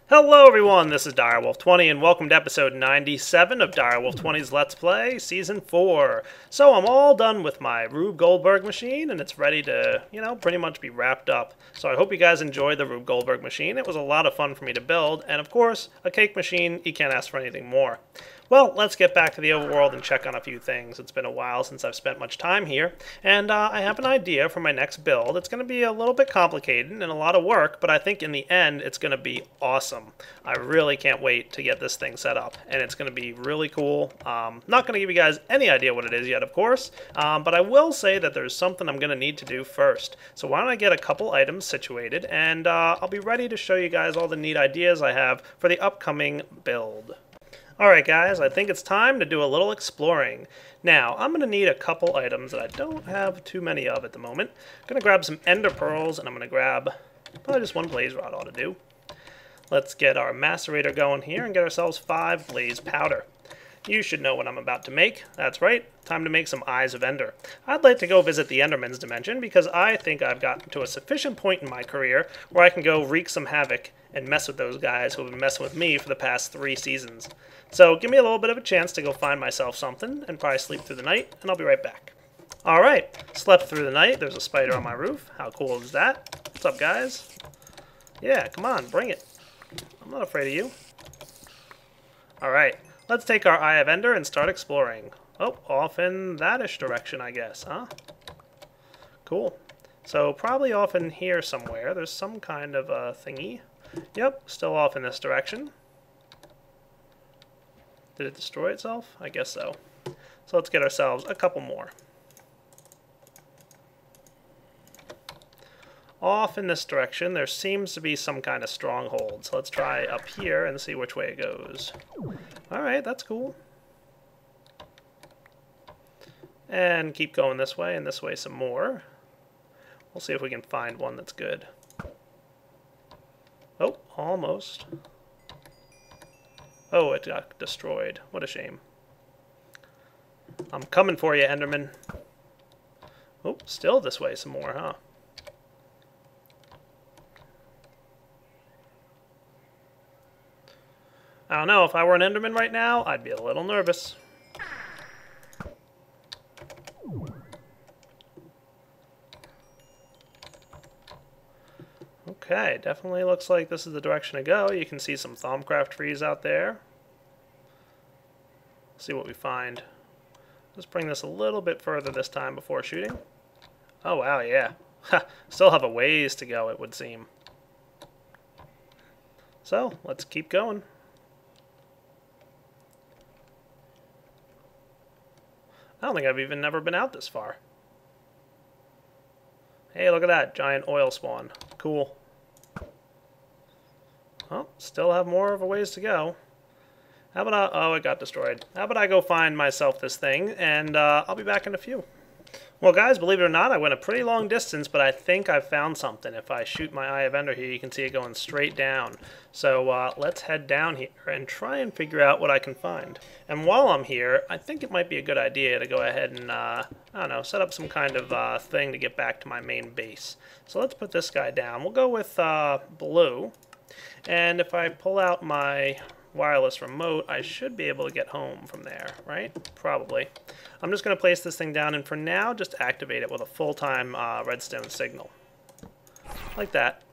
Hello everyone, this is Direwolf20 and welcome to episode 97 of Direwolf20's Let's Play Season 4. So I'm all done with my Rube Goldberg machine and it's ready to, pretty much be wrapped up. So I hope you guys enjoyed the Rube Goldberg machine. It was a lot of fun for me to build, and of course, a cake machine, you can't ask for anything more. Well, let's get back to the overworld and check on a few things. It's been a while since I've spent much time here, and I have an idea for my next build. It's going to be a little bit complicated and a lot of work, but I think in the end it's going to be awesome. I really can't wait to get this thing set up, and it's going to be really cool. Not going to give you guys any idea what it is yet, of course, but I will say that there's something I'm going to need to do first. So why don't I get a couple items situated, and I'll be ready to show you guys all the neat ideas I have for the upcoming build. Alright guys, I think it's time to do a little exploring. Now, I'm going to need a couple items that I don't have too many of at the moment. I'm going to grab some ender pearls, and I'm going to grab probably just one blaze rod ought to do. Let's get our macerator going here and get ourselves 5 blaze powder. You should know what I'm about to make. That's right, time to make some Eyes of Ender. I'd like to go visit the Enderman's dimension because I think I've gotten to a sufficient point in my career where I can go wreak some havoc and mess with those guys who have been messing with me for the past 3 seasons. So give me a little bit of a chance to go find myself something and probably sleep through the night, and I'll be right back. Alright, slept through the night. There's a spider on my roof. How cool is that? What's up, guys? Yeah, come on, bring it. I'm not afraid of you. Alright. Let's take our Eye of Ender and start exploring. Oh, off in that-ish direction, I guess, huh? Cool. So, probably off in here somewhere. There's some kind of thingy. Yep, still off in this direction. Did it destroy itself? I guess so. So let's get ourselves a couple more. Off in this direction, there seems to be some kind of stronghold. So let's try up here and see which way it goes. Alright, that's cool. And keep going this way and this way some more. We'll see if we can find one that's good. Oh, almost. Oh, it got destroyed. What a shame. I'm coming for you, Enderman. Oh, still this way some more, huh? I don't know, if I were an Enderman right now, I'd be a little nervous. Okay, definitely looks like this is the direction to go. You can see some Thaumcraft trees out there. See what we find. Let's bring this a little bit further this time before shooting. Oh wow, yeah. Still have a ways to go, it would seem. So, let's keep going. I don't think I've even never been out this far. Hey, look at that, giant oil spawn. Cool. Oh, still have more of a ways to go. How about oh, it got destroyed. How about I go find myself this thing, and I'll be back in a few. Well, guys, believe it or not, I went a pretty long distance, but I think I've found something. If I shoot my Eye of Ender here, you can see it going straight down. So let's head down here and try and figure out what I can find. And while I'm here, I think it might be a good idea to go ahead and, I don't know, set up some kind of thing to get back to my main base. So let's put this guy down. We'll go with blue. And if I pull out my wireless remote, I should be able to get home from there, right? Probably. I'm just going to place this thing down, and for now, just activate it with a full-time redstone signal. Like that.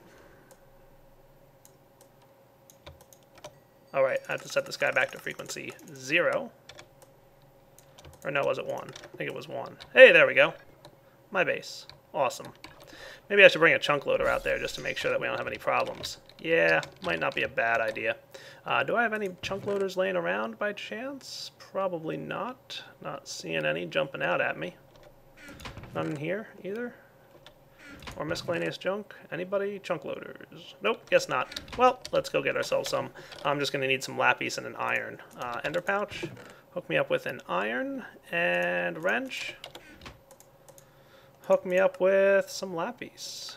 Alright, I have to set this guy back to frequency 0. Or no, was it 1? I think it was 1. Hey, there we go. My base. Awesome. Maybe I should bring a chunk loader out there just to make sure that we don't have any problems. Yeah, might not be a bad idea. Do I have any chunk loaders laying around by chance? Probably not. Not seeing any jumping out at me. None in here either? Or miscellaneous junk? Anybody? Chunk loaders? Nope, guess not. Well, let's go get ourselves some. I'm just going to need some lapis and an iron. Ender pouch. Hook me up with an iron and wrench. Hook me up with some lapis.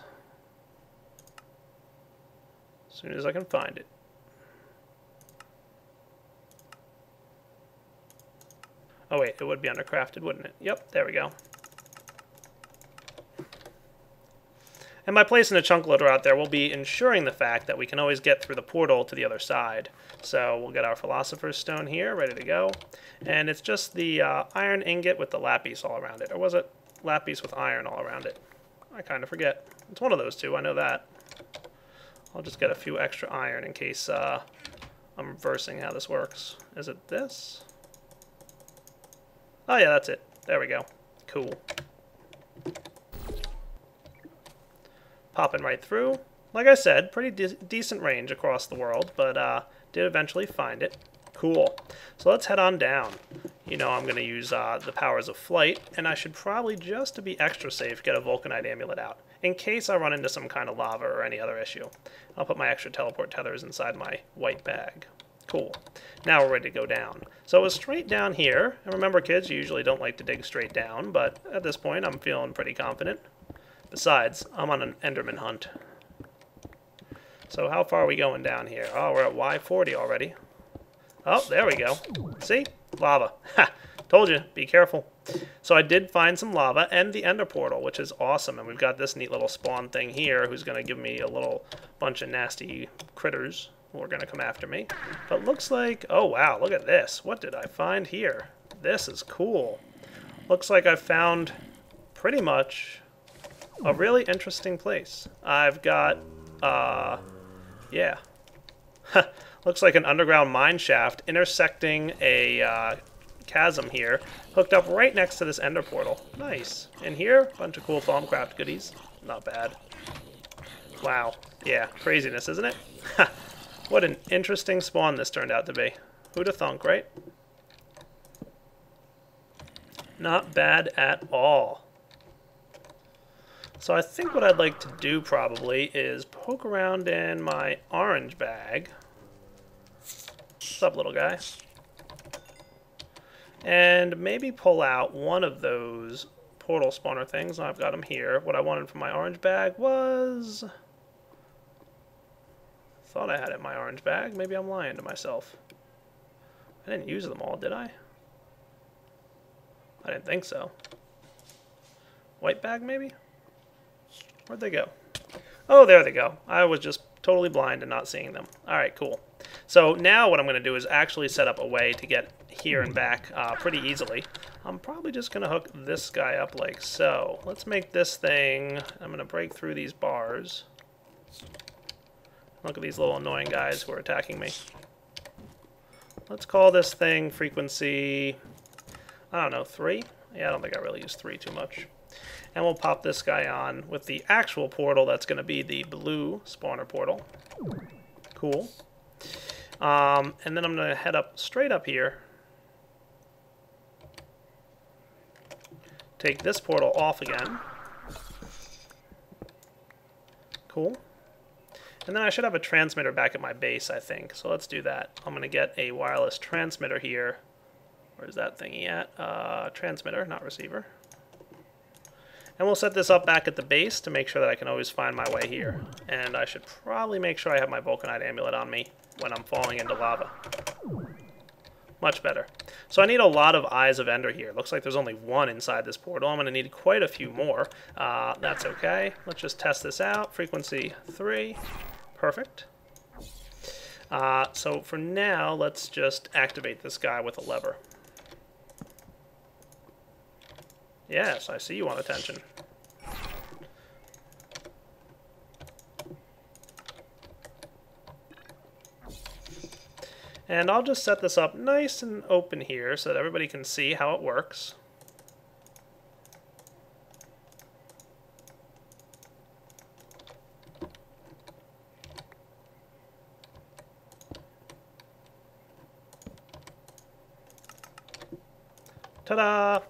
As soon as I can find it. Oh wait, it would be undercrafted, wouldn't it? Yep, there we go. And by placing a chunk loader out there, we'll be ensuring the fact that we can always get through the portal to the other side. So we'll get our Philosopher's Stone here, ready to go. And it's just the iron ingot with the lapis all around it. Or was it lapis with iron all around it? I kind of forget. It's one of those two, I know that. I'll just get a few extra iron in case I'm reversing how this works. Is it this? Oh yeah, that's it. There we go. Cool. Popping right through. Like I said, pretty decent range across the world, but did eventually find it. Cool. So let's head on down. You know I'm going to use the powers of flight, and I should probably, just to be extra safe, get a Vulcanite amulet out, in case I run into some kind of lava or any other issue. I'll put my extra teleport tethers inside my white bag. Cool. Now we're ready to go down. So it was straight down here, and remember kids, you usually don't like to dig straight down, but at this point I'm feeling pretty confident. Besides, I'm on an Enderman hunt. So how far are we going down here? Oh, we're at Y40 already. Oh, there we go. See? Lava. Ha! Told you, be careful. So I did find some lava and the ender portal, which is awesome. And we've got this neat little spawn thing here who's going to give me a little bunch of nasty critters who are going to come after me. But looks like... Oh, wow, look at this. What did I find here? This is cool. Looks like I've found pretty much a really interesting place. I've got... yeah. Looks like an underground mine shaft intersecting a chasm here, hooked up right next to this ender portal. Nice. In here, bunch of cool Thaumcraft goodies. Not bad. Wow. Yeah, craziness, isn't it? What an interesting spawn this turned out to be. Who'da thunk, right? Not bad at all. So I think what I'd like to do probably is poke around in my orange bag. What's up, little guy? And maybe pull out one of those portal spawner things. I've got them here. What I wanted from my orange bag was... Thought I had it in my orange bag. Maybe I'm lying to myself. I didn't use them all, did I? I didn't think so. White bag, maybe? Where'd they go? Oh, there they go. I was just totally blind and not seeing them. Alright, cool. So now what I'm going to do is actually set up a way to get here and back pretty easily. I'm probably just going to hook this guy up like so. Let's make this thing... I'm going to break through these bars. Look at these little annoying guys who are attacking me. Let's call this thing frequency... I don't know, 3? Yeah, I don't think I really use 3 too much. And we'll pop this guy on with the actual portal that's going to be the blue spawner portal. Cool. And then I'm going to head up straight up here. Take this portal off again. Cool. And then I should have a transmitter back at my base, I think. So let's do that. I'm going to get a wireless transmitter here. Where's that thingy at? Transmitter, not receiver. And we'll set this up back at the base to make sure that I can always find my way here. And I should probably make sure I have my Vulcanite amulet on me when I'm falling into lava. Much better. So I need a lot of Eyes of Ender here. Looks like there's only one inside this portal. I'm going to need quite a few more. That's okay. Let's just test this out. Frequency 3. Perfect. So for now, let's just activate this guy with a lever. Yes, I see you want attention. And I'll just set this up nice and open here so that everybody can see how it works. Ta-da!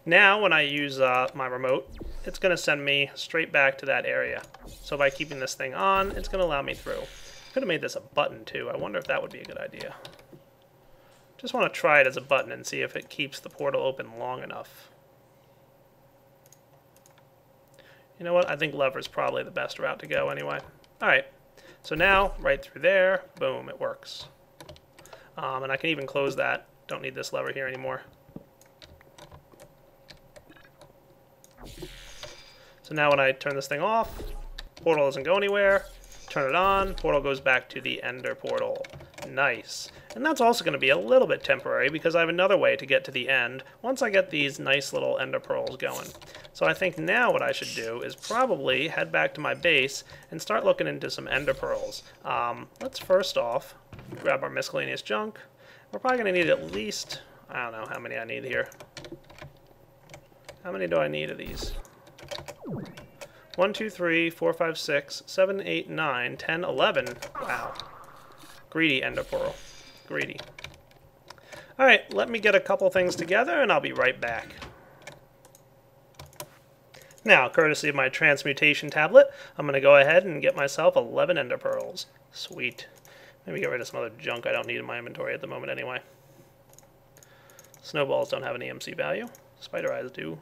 Now, when I use my remote, it's going to send me straight back to that area. So by keeping this thing on, it's going to allow me through. Could have made this a button, too. I wonder if that would be a good idea. Just want to try it as a button and see if it keeps the portal open long enough. You know what? I think lever is probably the best route to go anyway. Alright. So now, right through there, boom, it works. And I can even close that. Don't need this lever here anymore. So now when I turn this thing off, Portal doesn't go anywhere. Turn it on. Portal goes back to the ender portal. Nice. And that's also going to be a little bit temporary because I have another way to get to the end once I get these nice little ender pearls going. So I think now what I should do is probably head back to my base and start looking into some ender pearls. Let's first off grab our miscellaneous junk. We're probably going to need at least, I don't know how many I need here. How many do I need of these? 1, 2, 3, 4, 5, 6, 7, 8, 9, 10, 11. Wow. Greedy ender pearl. Greedy. Alright, let me get a couple things together and I'll be right back. Now, courtesy of my transmutation tablet, I'm going to go ahead and get myself 11 ender pearls. Sweet. Maybe get rid of some other junk I don't need in my inventory at the moment anyway. Snowballs don't have an EMC value. Spider eyes do.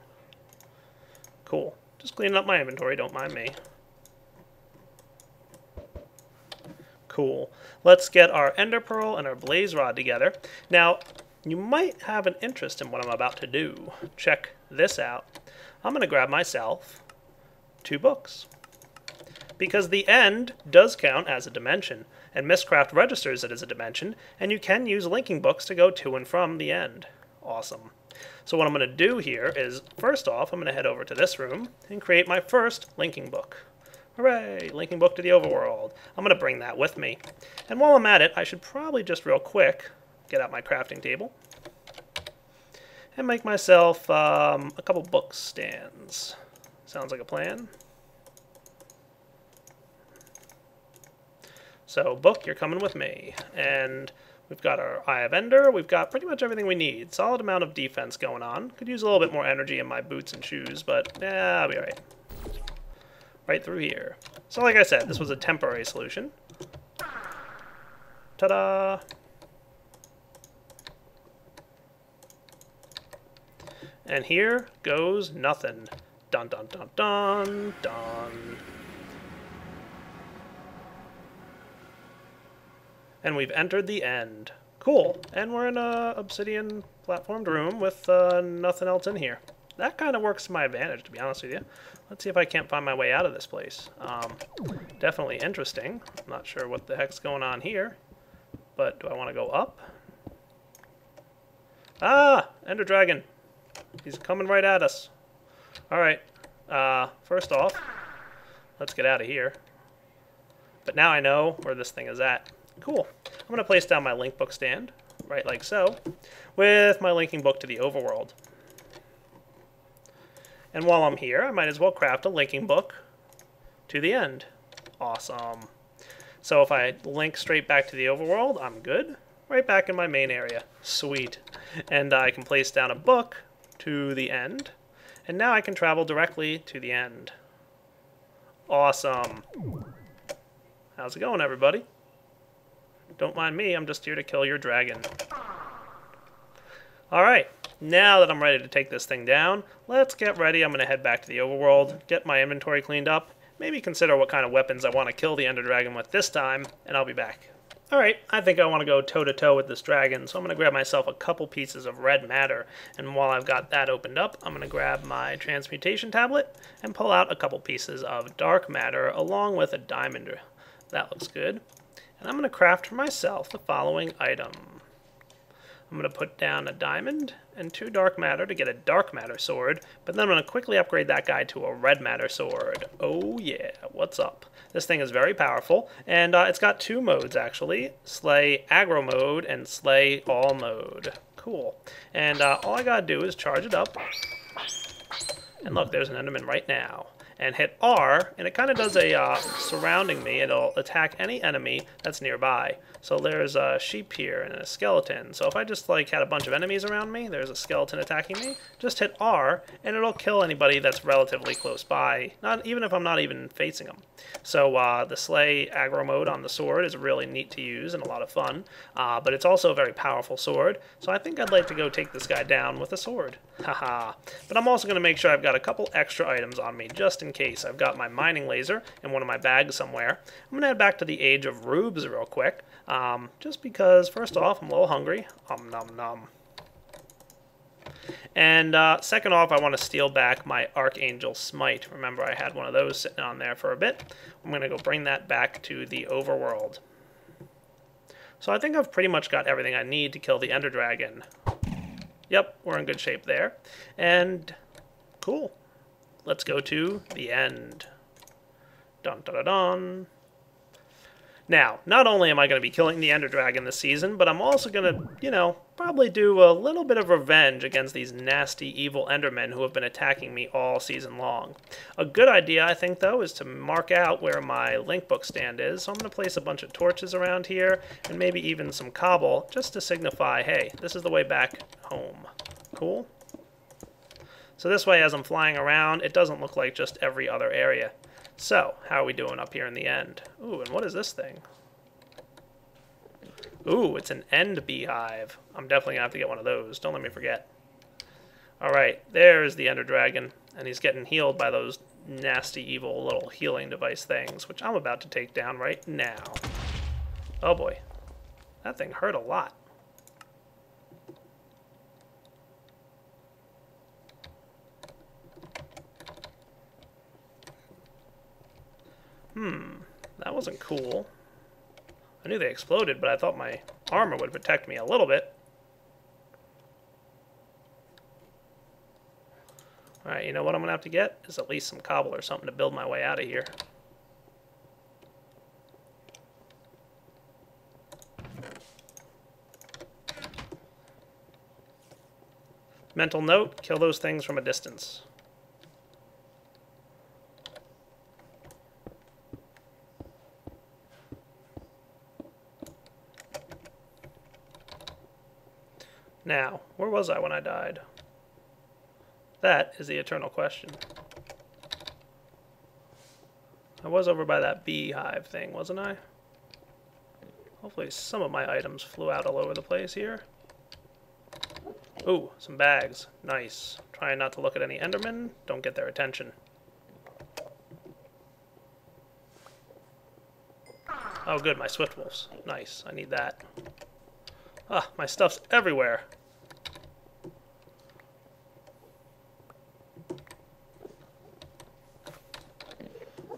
Cool. Just cleaning up my inventory, don't mind me. Cool. Let's get our ender pearl and our blaze rod together. Now, you might have an interest in what I'm about to do. Check this out. I'm going to grab myself 2 books. Because the end does count as a dimension, and Mystcraft registers it as a dimension, and you can use linking books to go to and from the end. Awesome. So what I'm going to do here is, first off, I'm going to head over to this room and create my first linking book. Hooray! Linking book to the overworld. I'm going to bring that with me. And while I'm at it, I should probably just real quick get out my crafting table and make myself a couple book stands. Sounds like a plan. So, book, you're coming with me. And we've got our Eye of Ender. We've got pretty much everything we need. Solid amount of defense going on. Could use a little bit more energy in my boots and shoes, but yeah, I'll be alright. Right through here. So like I said, this was a temporary solution. Ta-da! And here goes nothing. Dun dun dun dun dun. And we've entered the end. Cool. And we're in a obsidian platformed room with nothing else in here. That kind of works to my advantage, to be honest with you. Let's see if I can't find my way out of this place. Definitely interesting. I'm not sure what the heck's going on here. But do I want to go up? Ah! Ender Dragon. He's coming right at us. Alright. First off, let's get out of here. But now I know where this thing is at. Cool. I'm going to place down my link book stand, right like so, with my linking book to the overworld. And while I'm here, I might as well craft a linking book to the end. Awesome. So if I link straight back to the overworld, I'm good. Right back in my main area. Sweet. And I can place down a book to the end. And now I can travel directly to the end. Awesome. How's it going, everybody? Don't mind me, I'm just here to kill your dragon. Alright, now that I'm ready to take this thing down, let's get ready. I'm going to head back to the overworld, get my inventory cleaned up, maybe consider what kind of weapons I want to kill the Ender Dragon with this time, and I'll be back. Alright, I think I want to go toe-to-toe with this dragon, so I'm going to grab myself a couple pieces of red matter, and while I've got that opened up, I'm going to grab my transmutation tablet and pull out a couple pieces of dark matter along with a diamond. That looks good. And I'm going to craft for myself the following item. I'm going to put down a diamond and 2 dark matter to get a dark matter sword, but then I'm going to quickly upgrade that guy to a red matter sword. Oh yeah, what's up? This thing is very powerful, and it's got 2 modes actually, Slay Aggro mode and Slay All mode. Cool. And all I got to do is charge it up, and look, there's an enderman right now. And hit R, and it kind of does a surrounding me. It'll attack any enemy that's nearby. So there's a sheep here and a skeleton. So if I just like had a bunch of enemies around me, there's a skeleton attacking me, just hit R, and it'll kill anybody that's relatively close by, not even if I'm not even facing them. So the Slay Aggro mode on the sword is really neat to use and a lot of fun, but it's also a very powerful sword. So I think I'd like to go take this guy down with a sword. Haha. But I'm also going to make sure I've got a couple extra items on me just in case. I've got my mining laser in one of my bags somewhere. I'm going to head back to the Age of Rubes real quick, just because, first off, I'm a little hungry. Nom nom. And second off, I want to steal back my Archangel Smite. Remember, I had one of those sitting on there for a bit. I'm going to go bring that back to the overworld. So I think I've pretty much got everything I need to kill the Ender Dragon. Yep, we're in good shape there. And cool. Let's go to the end. Dun dun dun dun. Now, not only am I going to be killing the Ender Dragon this season, but I'm also going to, you know, probably do a little bit of revenge against these nasty, evil Endermen who have been attacking me all season long. A good idea, I think, though, is to mark out where my link book stand is. So I'm going to place a bunch of torches around here, and maybe even some cobble, just to signify, hey, this is the way back home. Cool? So this way, as I'm flying around, it doesn't look like just every other area. So, how are we doing up here in the end? Ooh, and what is this thing? Ooh, it's an end beehive. I'm definitely going to have to get one of those. Don't let me forget. Alright, there's the Ender Dragon. And he's getting healed by those nasty, evil little healing device things, which I'm about to take down right now. Oh boy. That thing hurt a lot. That wasn't cool. I knew they exploded, but I thought my armor would protect me a little bit. Alright, you know what I'm going to have to get? Is at least some cobble or something to build my way out of here. Mental note, kill those things from a distance. Now, where was I when I died? That is the eternal question. I was over by that beehive thing, wasn't I? Hopefully some of my items flew out all over the place here. Ooh, some bags. Nice. Trying not to look at any Endermen. Don't get their attention. Oh good, my swift wolves. Nice, I need that. Ah, my stuff's everywhere.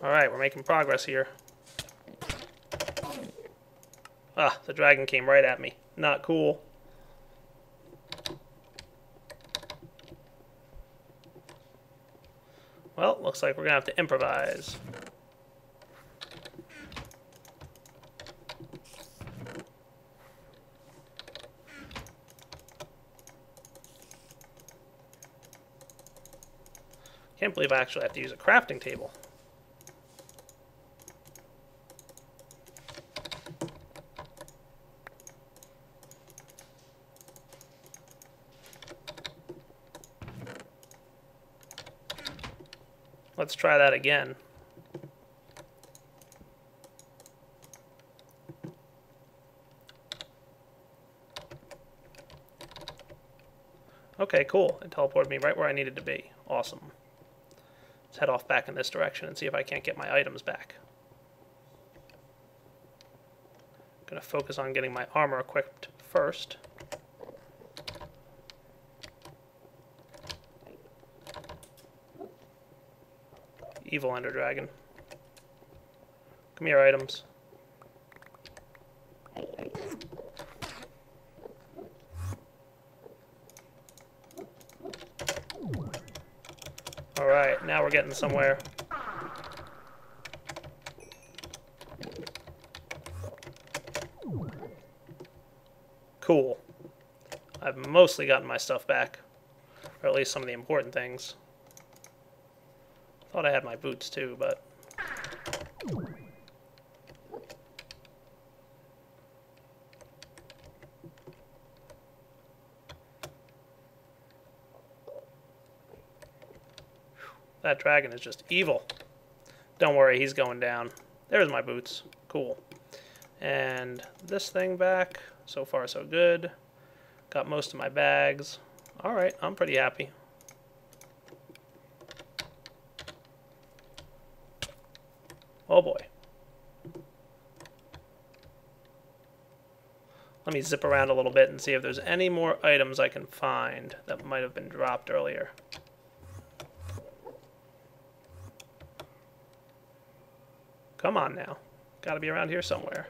Alright, we're making progress here. Ah, the dragon came right at me. Not cool. Well, looks like we're gonna have to improvise. Can't believe I actually have to use a crafting table. Let's try that again. Okay, cool. It teleported me right where I needed to be. Awesome. Let's head off back in this direction and see if I can't get my items back. Gonna focus on getting my armor equipped first. Evil Ender Dragon. Come here, items. Alright, now we're getting somewhere. Cool. I've mostly gotten my stuff back. Or at least some of the important things. Thought I had my boots too, but... That dragon is just evil. Don't worry, he's going down. There's my boots. Cool. And this thing back. So far, so good. Got most of my bags. Alright, I'm pretty happy. Oh boy. Let me zip around a little bit and see if there's any more items I can find that might have been dropped earlier. Come on now. Gotta be around here somewhere.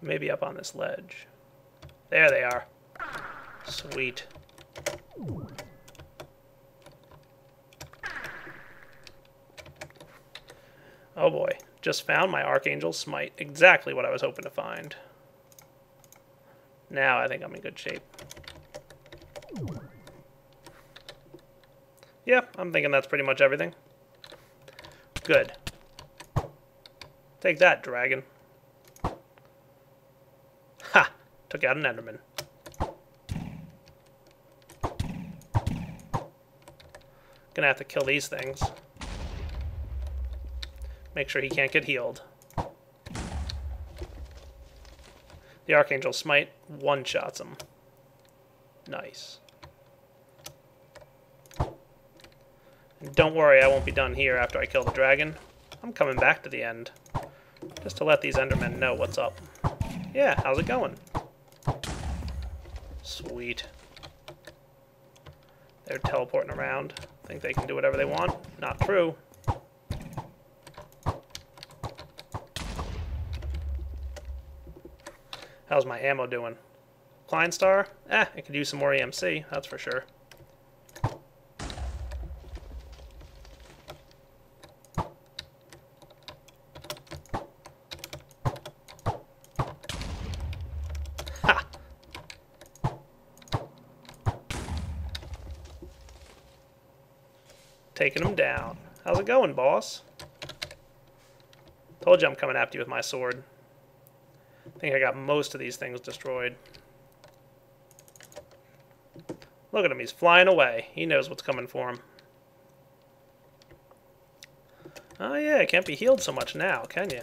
Maybe up on this ledge. There they are. Sweet. Oh boy. Just found my Archangel Smite. Exactly what I was hoping to find. Now I think I'm in good shape. Yeah, I'm thinking that's pretty much everything. Good. Take that, dragon. Ha! Took out an Enderman. Gonna have to kill these things. Make sure he can't get healed. The Archangel Smite one-shots him. Nice. And don't worry, I won't be done here after I kill the dragon. I'm coming back to the end. Just to let these Endermen know what's up. Yeah, how's it going? Sweet. They're teleporting around. Think they can do whatever they want? Not true. How's my ammo doing? Klein Star? I could use some more EMC, that's for sure. Ha! Taking him down. How's it going, boss? Told you I'm coming after you with my sword. I think I got most of these things destroyed. Look at him, he's flying away. He knows what's coming for him. Oh yeah, it can't be healed so much now, can you?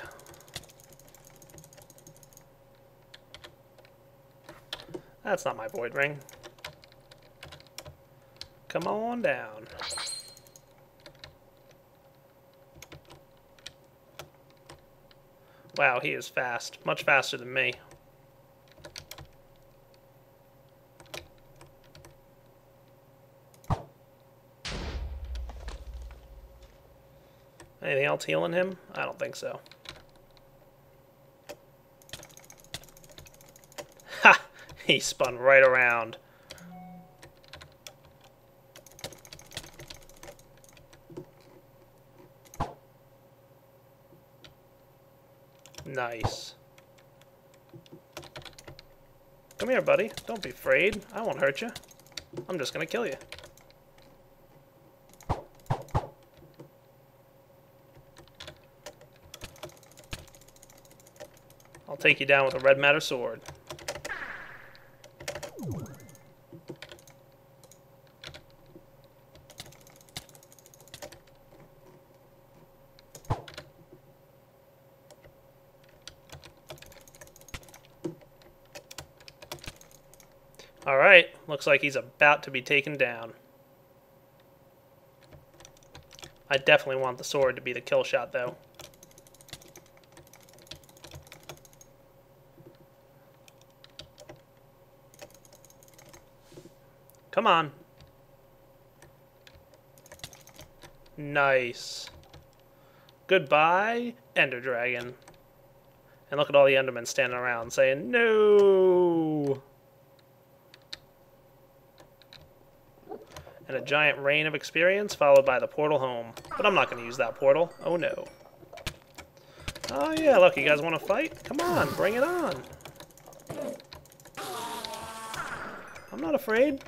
That's not my void ring. Come on down. Wow, he is fast. Much faster than me. Anything else healing him? I don't think so. Ha! He spun right around. Nice. Come here, buddy. Don't be afraid. I won't hurt you. I'm just gonna kill you. I'll take you down with a red matter sword. Alright, looks like he's about to be taken down. I definitely want the sword to be the kill shot, though. Come on. Nice. Goodbye, Ender Dragon. And look at all the Endermen standing around saying, no! And a giant rain of experience followed by the portal home. But I'm not going to use that portal. Oh no. Oh yeah, look, you guys want to fight? Come on, bring it on. I'm not afraid.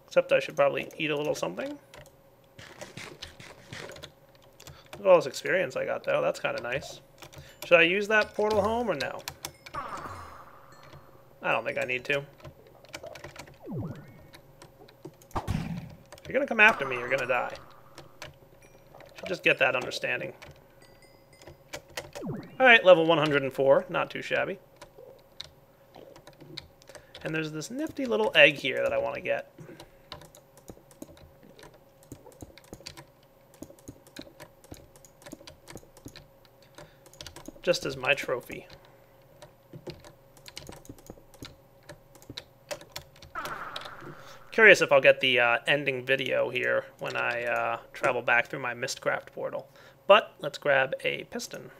Except I should probably eat a little something. Look at all this experience I got, though. That's kind of nice. Should I use that portal home or no? I don't think I need to. If you're going to come after me, you're going to die. Should just get that understanding. Alright, level 104. Not too shabby. And there's this nifty little egg here that I want to get. just as my trophy. Curious if I'll get the ending video here when I travel back through my Mistcraft portal. But let's grab a piston.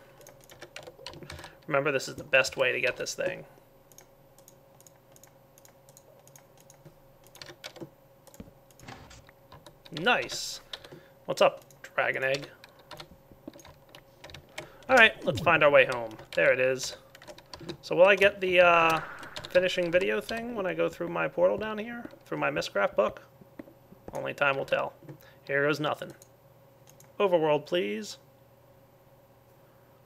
Remember, this is the best way to get this thing. Nice. What's up, Dragon Egg? Alright, let's find our way home. There it is. So will I get the finishing video thing when I go through my portal down here? Through my Mistcraft book? Only time will tell. Here goes nothing. Overworld, please.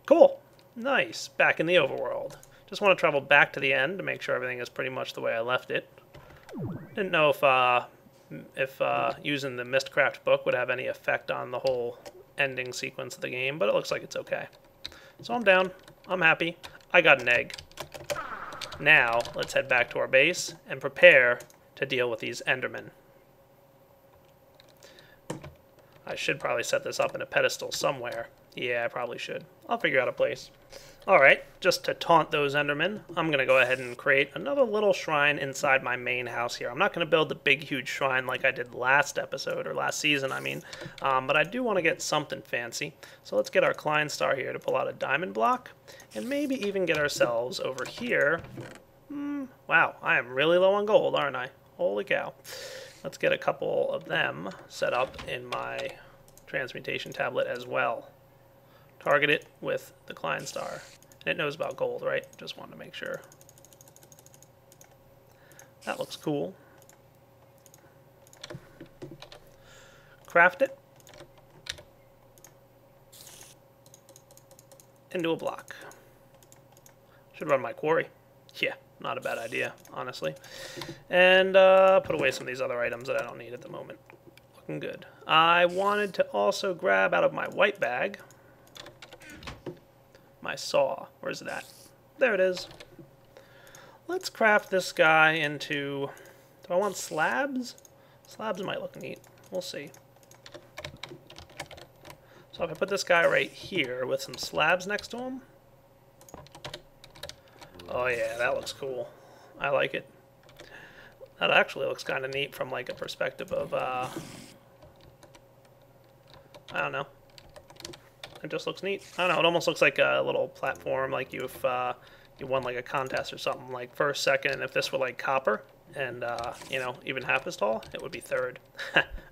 Cool. Nice. Back in the overworld. Just want to travel back to the end to make sure everything is pretty much the way I left it. Didn't know if using the Mistcraft book would have any effect on the whole ending sequence of the game, but it looks like it's okay. So I'm down. I'm happy. I got an egg. Now, let's head back to our base and prepare to deal with these Endermen. I should probably set this up in a pedestal somewhere. Yeah, I probably should. I'll figure out a place. Alright, just to taunt those Endermen, I'm going to go ahead and create another little shrine inside my main house here. I'm not going to build the big, huge shrine like I did last episode, or last season, I mean. But I do want to get something fancy. So let's get our Klein Star here to pull out a diamond block, and maybe even get ourselves over here. Wow, I am really low on gold, aren't I? Holy cow. Let's get a couple of them set up in my transmutation tablet as well. Target it with the Klein Star. And it knows about gold, right? Just wanted to make sure. That looks cool. Craft it. Into a block. Should run my quarry. Yeah, not a bad idea, honestly. And put away some of these other items that I don't need at the moment. Looking good. I wanted to also grab out of my white bag my saw. Where's it at? There it is. Let's craft this guy into... Do I want slabs? Slabs might look neat. We'll see. So if I put this guy right here with some slabs next to him... Oh yeah, that looks cool. I like it. That actually looks kind of neat from like a perspective of... I don't know. It just looks neat. I don't know, it almost looks like a little platform, like you won like a contest or something, like first, second, and if this were like copper, and, you know, even half as tall, it would be third.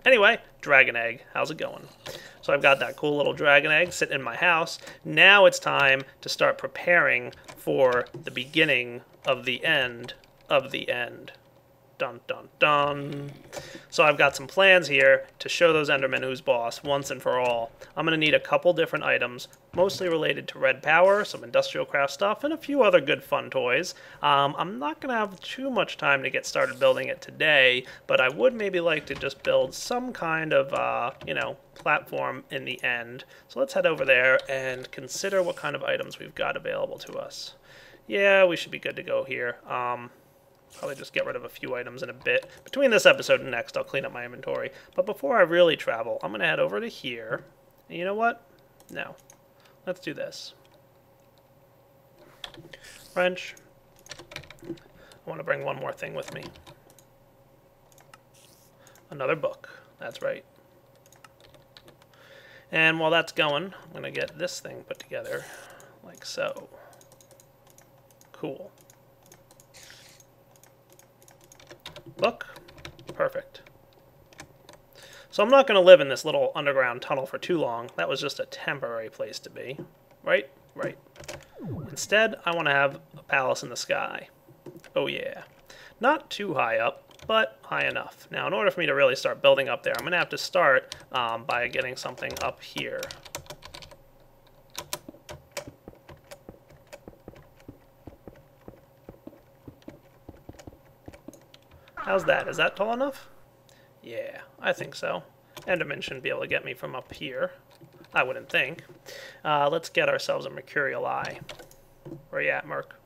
Anyway, dragon egg, how's it going? So I've got that cool little dragon egg sitting in my house. Now it's time to start preparing for the beginning of the end of the end. Dun, dun, dun. So I've got some plans here to show those Endermen who's boss once and for all. I'm going to need a couple different items, mostly related to red power, some industrial craft stuff, and a few other good fun toys. I'm not going to have too much time to get started building it today, but I would maybe like to just build some kind of, you know, platform in the end. So let's head over there and consider what kind of items we've got available to us. Yeah, we should be good to go here. Probably just get rid of a few items in a bit. Between this episode and next, I'll clean up my inventory. But before I really travel, I'm going to head over to here. And you know what? No. Let's do this. Wrench. I want to bring one more thing with me. Another book. That's right. And while that's going, I'm going to get this thing put together like so. Cool. Book. Perfect. So I'm not going to live in this little underground tunnel for too long. That was just a temporary place to be. Right? Right. Instead, I want to have a palace in the sky. Oh yeah. Not too high up, but high enough. Now, in order for me to really start building up there, I'm going to have to start by getting something up here. How's that? Is that tall enough? Yeah, I think so. Enderman shouldn't be able to get me from up here. I wouldn't think. Let's get ourselves a mercurial eye. Where you at, Merc?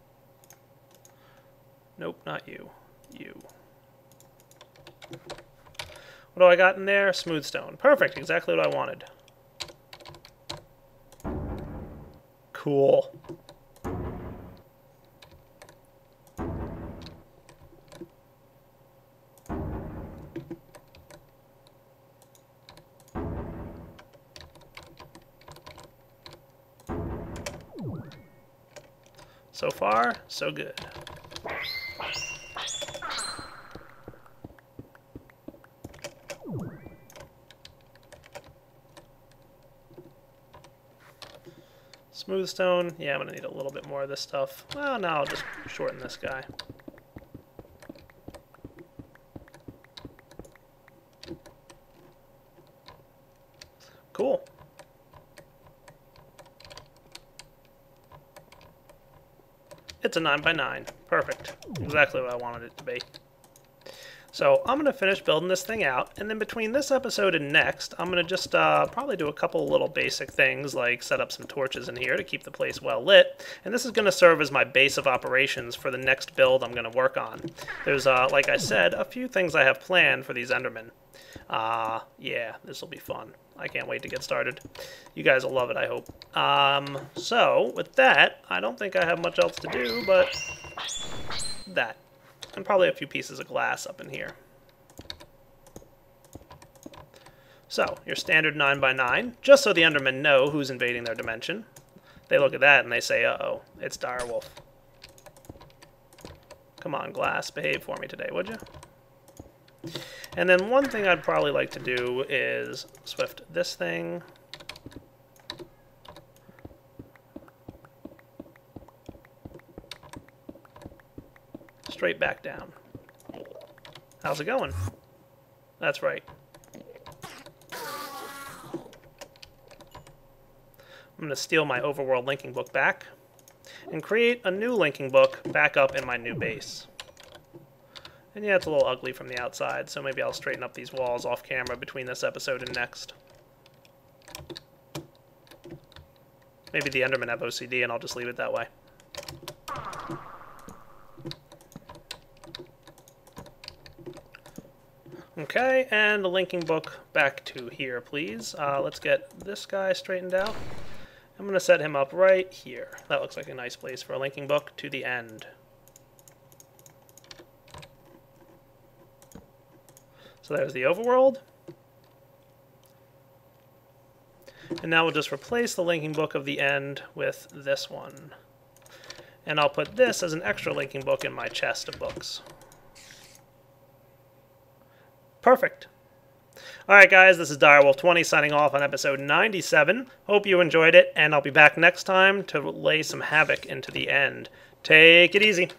Nope, not you. You. What do I got in there? Smooth stone. Perfect, exactly what I wanted. Cool. So far, so good. Smooth stone. Yeah, I'm going to need a little bit more of this stuff. Well, now I'll just shorten this guy. Cool. It's a 9x9. Perfect. Exactly what I wanted it to be. So I'm going to finish building this thing out, and then between this episode and next, I'm going to just probably do a couple little basic things, like set up some torches in here to keep the place well lit, and this is going to serve as my base of operations for the next build I'm going to work on. There's, like I said, a few things I have planned for these Endermen. Yeah, this will be fun. I can't wait to get started. You guys will love it, I hope. So, with that, I don't think I have much else to do, but that. And probably a few pieces of glass up in here. So, your standard 9x9, just so the Endermen know who's invading their dimension. They look at that and they say, uh-oh, it's Direwolf. Come on, glass, behave for me today, would you? And then one thing I'd probably like to do is swift this thing. Straight back down. How's it going? That's right. I'm going to steal my overworld linking book back and create a new linking book back up in my new base. And yeah, it's a little ugly from the outside, so maybe I'll straighten up these walls off camera between this episode and next. Maybe the Endermen have OCD and I'll just leave it that way. Okay, and the linking book back to here, please. Let's get this guy straightened out. I'm going to set him up right here. That looks like a nice place for a linking book to the end. So there's the overworld. And now we'll just replace the linking book of the end with this one. And I'll put this as an extra linking book in my chest of books. Perfect. Alright guys, this is Direwolf20 signing off on episode 97. Hope you enjoyed it, and I'll be back next time to lay some havoc into the end. Take it easy.